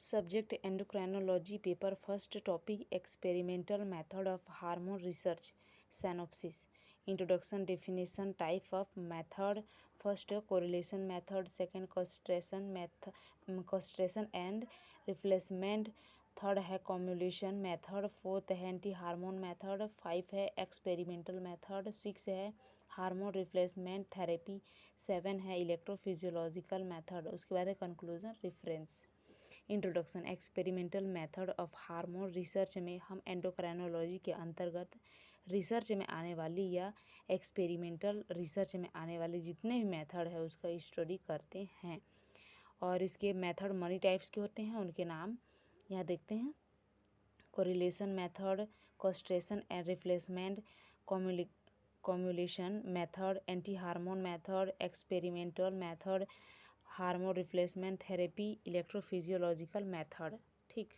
Subject endocrinology paper first topic experimental method of hormone research synopsis introduction definition type of method first correlation method second castration and replacement third है कॉम्युलेशन method fourth है anti hormone method five है experimental method six है hormone replacement therapy seven है electrophysiological method उसके बाद है conclusion reference. Introduction experimental method of hormone research में हम एंडोक्राइनोलॉजी के अंतर्गत रिसर्च में आने वाली या एक्सपेरिमेंटल रिसर्च में आने वाले जितने भी मेथड है उसका स्टडी करते हैं और इसके मेथड मनी टाइप्स के होते हैं। उनके नाम यहाँ देखते हैं। Correlation method, castration and replacement, cumulation method, anti hormone method, experimental method, hormone replacement therapy, electrophysiological method. ठीक,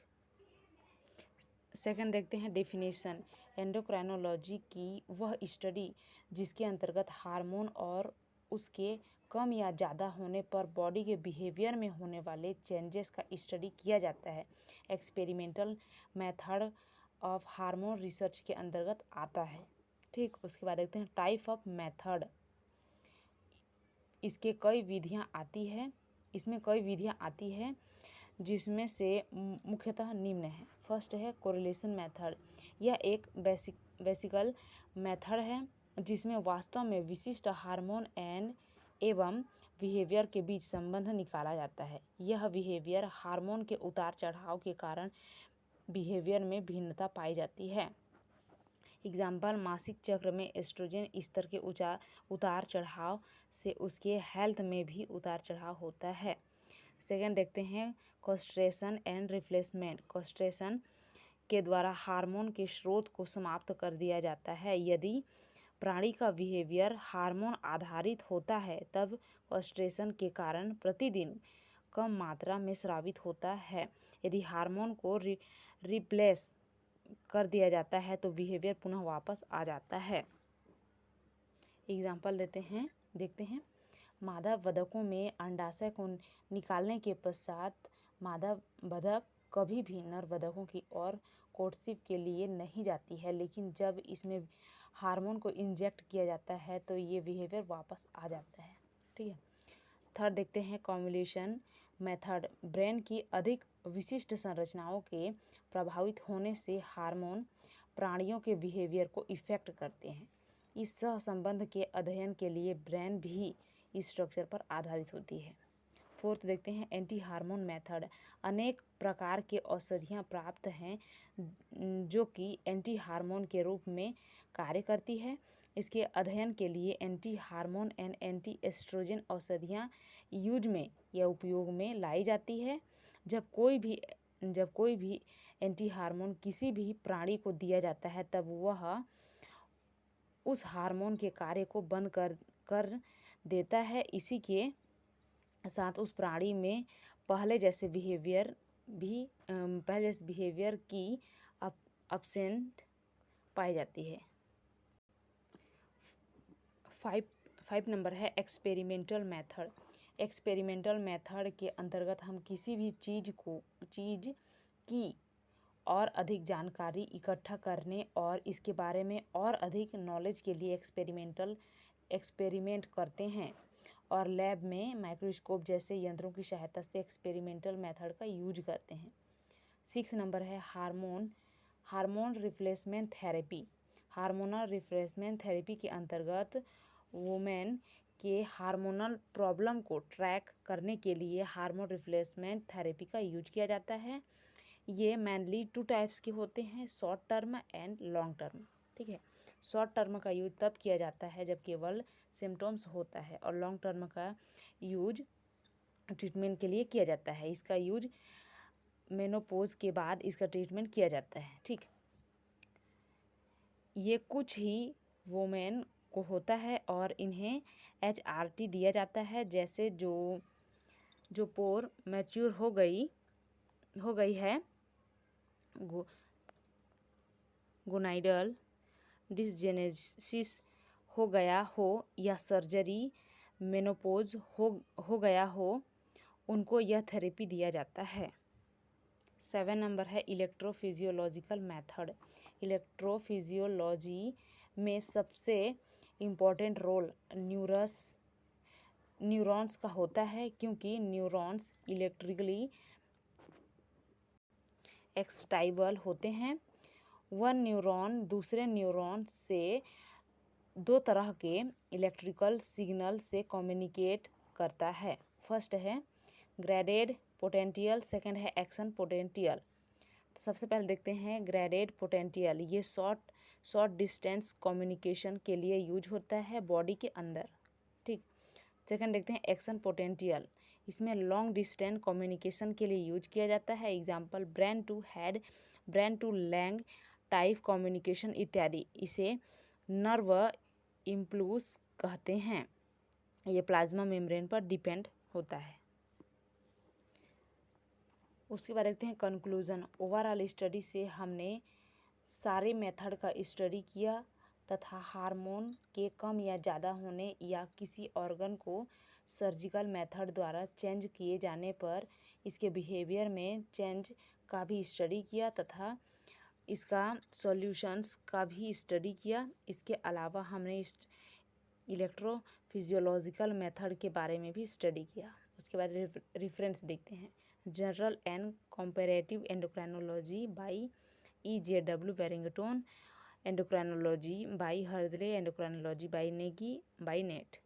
सेकंड देखते हैं डेफिनेशन। एंडोक्राइनोलॉजी की वह स्टडी जिसके अंतर्गत हार्मोन और उसके कम या ज़्यादा होने पर बॉडी के बिहेवियर में होने वाले चेंजेस का स्टडी किया जाता है। Experimental method of hormone research के अंतर्गत आता है। ठीक, उसके बाद देखते हैं टाइप ऑफ मेथड। इसमें कई विधियाँ आती है जिसमें से मुख्यतः निम्न है। फर्स्ट है कोरिलेशन मेथड। यह एक बेसिकल मेथड है जिसमें वास्तव में विशिष्ट हार्मोन एवं बिहेवियर के बीच संबंध निकाला जाता है। यह बिहेवियर हार्मोन के उतार चढ़ाव के कारण बिहेवियर में भिन्नता पाई जाती है। एग्जाम्पल, मासिक चक्र में एस्ट्रोजन स्तर के उतार चढ़ाव से उसके हेल्थ में भी उतार चढ़ाव होता है। सेकेंड देखते हैं कॉस्ट्रेशन एंड रिप्लेसमेंट। कॉस्ट्रेशन के द्वारा हार्मोन के स्रोत को समाप्त कर दिया जाता है। यदि प्राणी का बिहेवियर हार्मोन आधारित होता है तब कॉस्ट्रेशन के कारण प्रतिदिन कम मात्रा में स्रावित होता है। यदि हार्मोन को रिप्लेस कर दिया जाता है तो बिहेवियर पुनः वापस आ जाता है। एग्जाम्पल देखते हैं। मादा बतखों में अंडाशय को निकालने के पश्चात मादा बतख कभी भी नर बतखों की ओर कोर्टशिप के लिए नहीं जाती है, लेकिन जब इसमें हार्मोन को इंजेक्ट किया जाता है तो ये बिहेवियर वापस आ जाता है। ठीक है, थर्ड देखते हैं कॉम्युलेशन मेथड। ब्रेन की अधिक विशिष्ट संरचनाओं के प्रभावित होने से हार्मोन प्राणियों के बिहेवियर को इफेक्ट करते हैं। इस सहसंबंध के अध्ययन के लिए ब्रेन भी इस स्ट्रक्चर पर आधारित होती है। फोर्थ देखते हैं एंटी हार्मोन मेथड। अनेक प्रकार के औषधियाँ प्राप्त हैं जो कि एंटी हार्मोन के रूप में कार्य करती है। इसके अध्ययन के लिए anti hormone and anti oestrogen औषधियाँ यूज में या उपयोग में लाई जाती है। जब कोई भी एंटी हार्मोन किसी भी प्राणी को दिया जाता है तब वह उस हार्मोन के कार्य को बंद कर देता है। इसी के साथ उस प्राणी में पहले जैसे बिहेवियर की अब्सेंट पाई जाती है। 5 नंबर है एक्सपेरिमेंटल मेथड। एक्सपेरिमेंटल मेथड के अंतर्गत हम किसी भी चीज़ की और अधिक जानकारी इकट्ठा करने और इसके बारे में और अधिक नॉलेज के लिए एक्सपेरिमेंट करते हैं और लैब में माइक्रोस्कोप जैसे यंत्रों की सहायता से एक्सपेरिमेंटल मेथड का यूज करते हैं। 6 नंबर है hormone replacement therapy. Hormonal replacement therapy के अंतर्गत वुमेन के हार्मोनल प्रॉब्लम को ट्रैक करने के लिए हार्मोन रिप्लेसमेंट थेरेपी का यूज किया जाता है। ये मेनली 2 टाइप्स के होते हैं, short term and long term. ठीक है, शॉर्ट टर्म का यूज तब किया जाता है जब केवल सिम्टम्स होता है और लॉन्ग टर्म का यूज ट्रीटमेंट के लिए किया जाता है। इसका यूज मेनोपॉज के बाद इसका ट्रीटमेंट किया जाता है। ठीक, ये कुछ ही वुमेन को होता है और इन्हें HRT दिया जाता है। जैसे जो पोर मैच्योर हो गई है, गोनाइडल डिसजेनेसिस हो गया हो या सर्जरी मेनोपॉज हो गया हो, उनको यह थेरेपी दिया जाता है। 7 नंबर है इलेक्ट्रोफिजियोलॉजिकल मेथड। इलेक्ट्रोफिजियोलॉजी में सबसे इम्पोर्टेंट रोल न्यूरॉन्स का होता है, क्योंकि न्यूरॉन्स इलेक्ट्रिकली एक्साइटेबल होते हैं। वन न्यूरॉन दूसरे न्यूरॉन से दो तरह के इलेक्ट्रिकल सिग्नल से कम्युनिकेट करता है। फर्स्ट है ग्रेडेड पोटेंशियल, सेकंड है एक्शन पोटेंशियल। तो सबसे पहले देखते हैं ग्रेडेड पोटेंशियल। ये शॉर्ट डिस्टेंस कम्युनिकेशन के लिए यूज होता है बॉडी के अंदर, ठीक। सेकंड देखते हैं एक्शन पोटेंशियल। इसमें लॉन्ग डिस्टेंस कम्युनिकेशन के लिए यूज किया जाता है। Example brain to head, brain to lung type communication इत्यादि। इसे नर्व इम्पल्स कहते हैं। ये प्लाज्मा मेम्ब्रेन पर डिपेंड होता है। उसके बाद देखते हैं कंक्लूजन। ओवरऑल स्टडी से हमने सारे मेथड का स्टडी किया तथा हार्मोन के कम या ज़्यादा होने या किसी ऑर्गन को सर्जिकल मेथड द्वारा चेंज किए जाने पर इसके बिहेवियर में चेंज का भी स्टडी किया तथा इसका सॉल्यूशंस का भी स्टडी किया। इसके अलावा हमने इलेक्ट्रोफिजियोलॉजिकल मेथड के बारे में भी स्टडी किया। उसके बाद रेफरेंस देखते हैं। General and comparative endocrinology by E.J.W. Barrington, endocrinology by Hadley, endocrinology by Negi by net.